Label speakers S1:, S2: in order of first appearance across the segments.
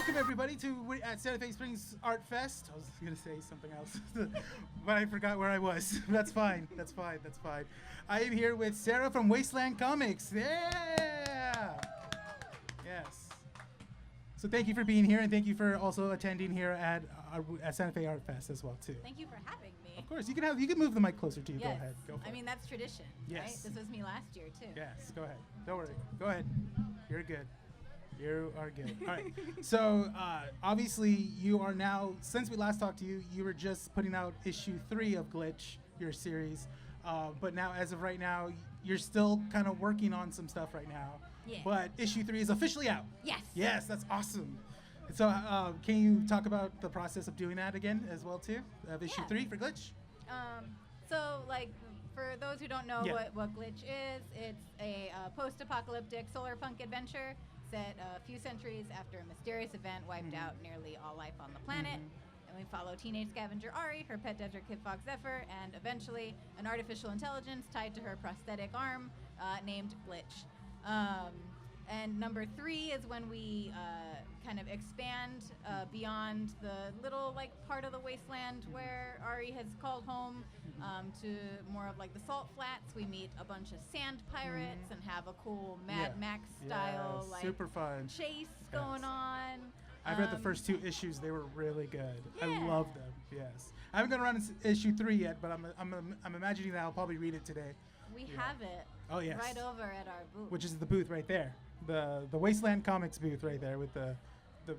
S1: Welcome everybody to at Santa Fe Springs Art Fest. I was gonna say something else, but I forgot where I was. That's fine. That's fine. That's fine. I am here with Sarah from Wasteland Comics. Yeah. Yes. So thank you for being here, and thank you for also attending here at Santa Fe Art Fest as well too.
S2: Thank you for having me.
S1: Of course, you can move the mic closer to you.
S2: Yes.
S1: Go ahead. Go for it.
S2: I mean, that's tradition,
S1: Yes.
S2: right? This was me last year too.
S1: Yes. Go ahead. Don't worry. Go ahead. You're good. You are good. All right. So obviously, you are now. Since we last talked to you, you were just putting out issue 3 of Glitch, your series. But now, as of right now, you're still kind of working on some stuff right now.
S2: Yeah.
S1: But issue 3 is officially out.
S2: Yes.
S1: Yes, that's awesome. So can you talk about the process of doing that again as well too? Of issue
S2: Yeah.
S1: 3 for Glitch?
S2: So, like, for those who don't know
S1: Yeah.
S2: what Glitch is, it's a post-apocalyptic solar punk adventure set a few centuries after a mysterious event wiped out nearly all life on the planet. And we follow teenage scavenger Ari, her pet desert kid fox Zephyr, and eventually an artificial intelligence tied to her prosthetic arm named Glitch. And number 3 is when we kind of expand beyond the little part of the wasteland where Ari has called home to more of like the salt flats. We meet a bunch of sand pirates and have a cool Mad Max style
S1: super fun
S2: chase going on.
S1: I've read the first 2 issues. They were really good. I
S2: Yeah.
S1: love them. Yes. I haven't gone around to issue 3 yet, but I'm imagining that I'll probably read it today.
S2: We have it
S1: yes.
S2: right over at our booth.
S1: Which is the booth right there. The Wasteland Comics booth right there with the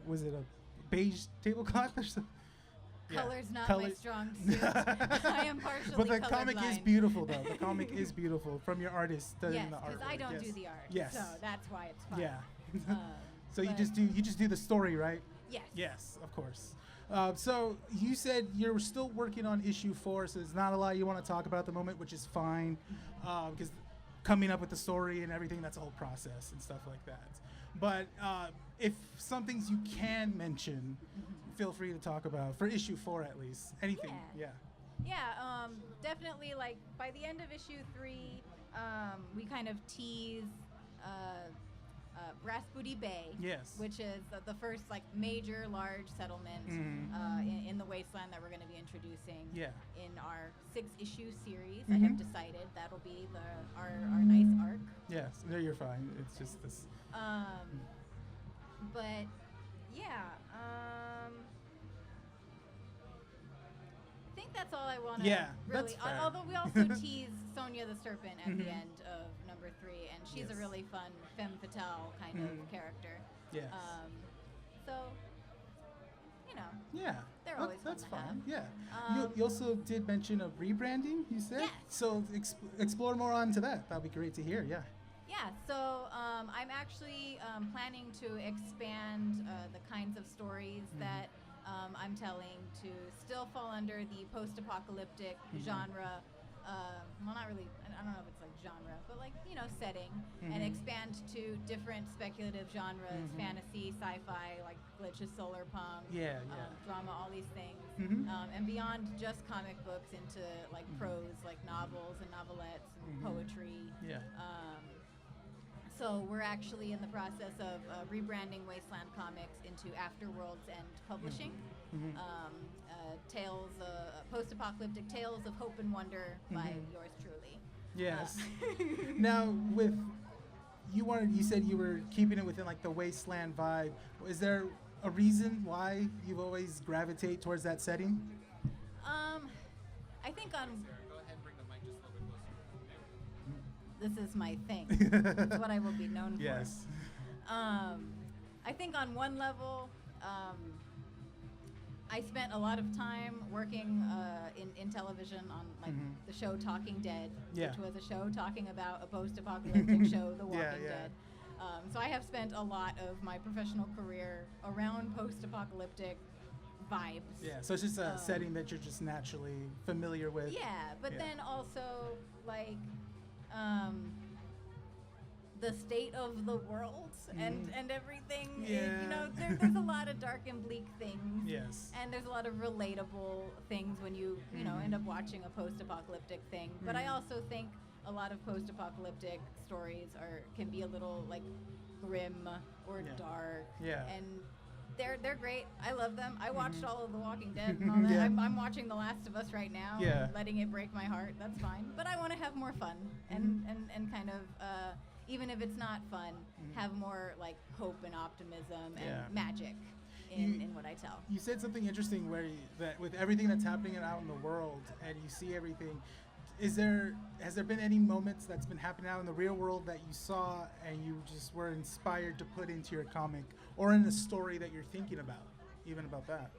S1: was it a beige tablecloth or something?
S2: Color's not my strong suit. I am partially
S1: But the comic is
S2: colorblind.
S1: beautiful though. The comic is beautiful from your artist doing
S2: Yes,
S1: the art.
S2: because I don't do the art.
S1: Yes.
S2: So that's why it's fun.
S1: Yeah. So you
S2: but-
S1: just do the story, right?
S2: Yes.
S1: Yes, of course. So you said you're still working on issue 4, so there's not a lot you want to talk about at the moment, which is fine, because coming up with the story and everything, that's a whole process and stuff like that. But if some things you can mention, feel free to talk about, for issue 4 at least. Anything, yeah.
S2: Yeah, definitely, like, by the end of issue 3, we kind of tease Brass Booty Bay,
S1: Yes.
S2: which is the first major large settlement in the wasteland that we're going to be introducing in our 6-issue series. I have decided that'll be our nice arc.
S1: Yes, no, you're fine. It's just this.
S2: But yeah, I think that's all I want to really.
S1: that's fair.
S2: Although we also tease Sonia the Serpent at the end of number 3, and she's a really fun femme fatale kind of character.
S1: Yes.
S2: So,
S1: Yeah,
S2: They're always
S1: that's
S2: fun to
S1: fine.
S2: have.
S1: Yeah, you also did mention a rebranding. You said,
S2: Yes.
S1: So explore more onto that. That'd be great to hear. Yeah.
S2: Yeah, so I'm actually planning to expand the kinds of stories that I'm telling to still fall under the post-apocalyptic genre. Well, not really, I don't know if it's like genre, but setting, and expand to different speculative genres, fantasy, sci-fi, like Glitch's solar punk, drama, all these things, and beyond just comic books into prose, like novels and novelettes and poetry.
S1: Yeah.
S2: So we're actually in the process of rebranding Wasteland Comics into Afterworld's End Publishing. Tales, post-apocalyptic tales of hope and wonder by yours truly.
S1: Yes. Now, you said you were keeping it within the Wasteland vibe. Is there a reason why you always gravitate towards that setting?
S2: I think on.
S3: Sarah, go ahead and bring the mic just a little bit closer.
S2: This is my thing. It's what I will be known for.
S1: Yes.
S2: I think on one level, I spent a lot of time working in television on the show Talking Dead, which was a show talking about a post-apocalyptic show, The Walking Dead. So I have spent a lot of my professional career around post-apocalyptic vibes.
S1: Yeah, so it's just a setting that you're just naturally familiar with.
S2: Yeah, but then also the state of the world and everything.
S1: Yeah.
S2: There's a lot of dark and bleak things.
S1: Yes.
S2: And there's a lot of relatable things when you end up watching a post-apocalyptic thing. But I also think a lot of post-apocalyptic stories can be a little grim or dark.
S1: Yeah.
S2: And They're great. I love them. I watched all of The Walking Dead and all that.
S1: Yeah.
S2: I'm watching The Last of Us right now.
S1: Yeah.
S2: Letting it break my heart. That's fine. But I want to have more fun and kind of even if it's not fun, have more like hope and optimism and
S1: Yeah.
S2: magic in what I tell.
S1: You said something interesting where that with everything that's happening out in the world and you see everything, has there been any moments that's been happening out in the real world that you saw and you just were inspired to put into your comic or in a story that you're thinking about, even about that?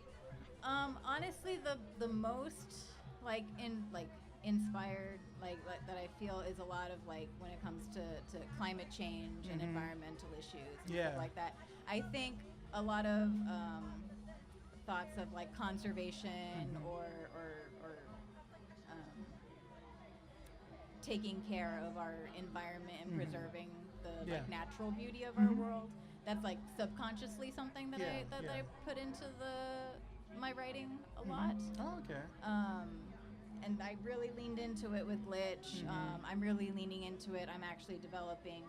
S2: Honestly, the most inspired that I feel is a lot of like when it comes to climate change and environmental issues and stuff like that. I think a lot of thoughts of like conservation or taking care of our environment and preserving the like natural beauty of our world. That's like subconsciously something that I put into my writing a lot.
S1: Oh, okay.
S2: And I really leaned into it with Glitch. I'm really leaning into it. I'm actually developing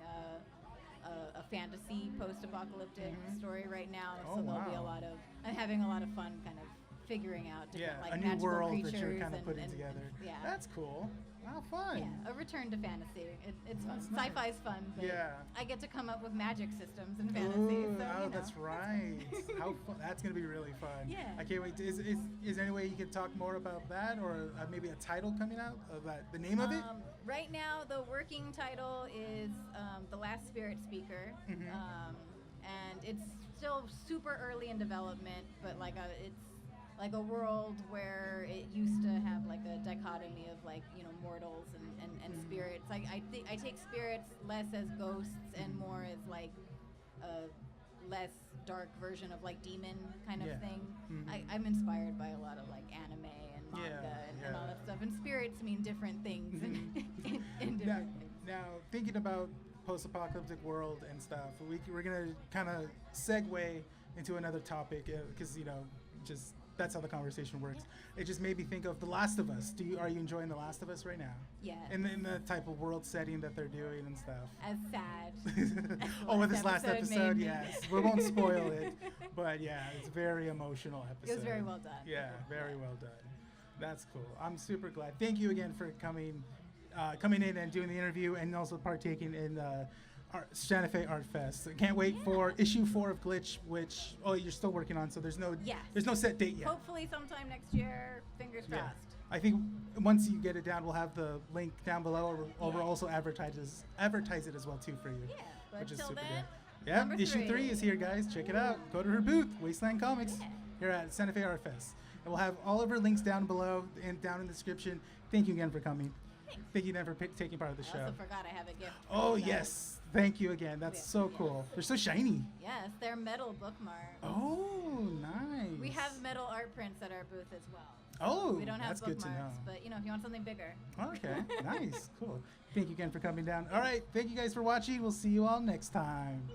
S2: a fantasy post-apocalyptic story right now, so there'll be a lot of. I'm having a lot of fun, kind of figuring out different like
S1: a new
S2: magical
S1: world
S2: creatures
S1: that you're kind of putting
S2: and
S1: together.
S2: yeah.
S1: That's cool. How fun.
S2: Yeah, a return to fantasy. It's fun.
S1: That's nice.
S2: There fun, but
S1: Yeah.
S2: I get to come up with magic systems in fantasy.
S1: Ooh,
S2: So,
S1: oh,
S2: you know.
S1: that's right. How fun. That's going to be really fun.
S2: Yeah.
S1: I can't wait. Is there any way you could talk more about that or maybe a title coming out of that, the name of it?
S2: Right now, the working title is The Last Spirit Speaker. And it's still super early in development, but it's like a world where it used to have like a dichotomy of like, you know, mortals and spirits. Like I take spirits less as ghosts and more as like a less dark version of like demon kind of thing. I'm inspired by a lot of like anime and manga and all that stuff. And spirits mean different things in different things.
S1: Now, thinking about post-apocalyptic world and stuff, we're gonna kind of segue into another topic because you know, just that's how the conversation works. It just made me think of The Last of Us. Are you enjoying The Last of Us right now?
S2: Yes.
S1: In the type of world setting that they're doing and stuff.
S2: As sad.
S1: With this last episode,
S2: made me.
S1: yes. We won't spoil it, but yeah, it's a very emotional episode.
S2: It was very well done.
S1: Yeah, very well done. That's cool. I'm super glad. Thank you again for coming in and doing the interview and also partaking in Santa Fe Art Fest. I can't wait for issue 4 of Glitch, which you're still working on, so there's no set date yet.
S2: Hopefully sometime next year, fingers crossed.
S1: I think once you get it down, we'll have the link down below, or we'll also advertise it as well too for you.
S2: Yeah, but
S1: which is
S2: till
S1: super
S2: then,
S1: good. Yeah,
S2: number
S1: issue 3 is here, guys. Check it out. Go to her booth, Wasteland Comics, here at Santa Fe Art Fest. And we'll have all of her links down below and down in the description. Thank you again for coming. Thank you again for taking part of the show.
S2: I also forgot I have a gift.
S1: Oh, yes. Thank you again. That's so cool. They're so shiny.
S2: Yes, they're metal bookmarks.
S1: Oh, nice.
S2: We have metal art prints at our booth as well.
S1: Oh,
S2: we don't have
S1: that's good to know.
S2: bookmarks, but you know, if you want something bigger.
S1: Okay, nice, cool. Thank you again for coming down. All right, thank you guys for watching. We'll see you all next time.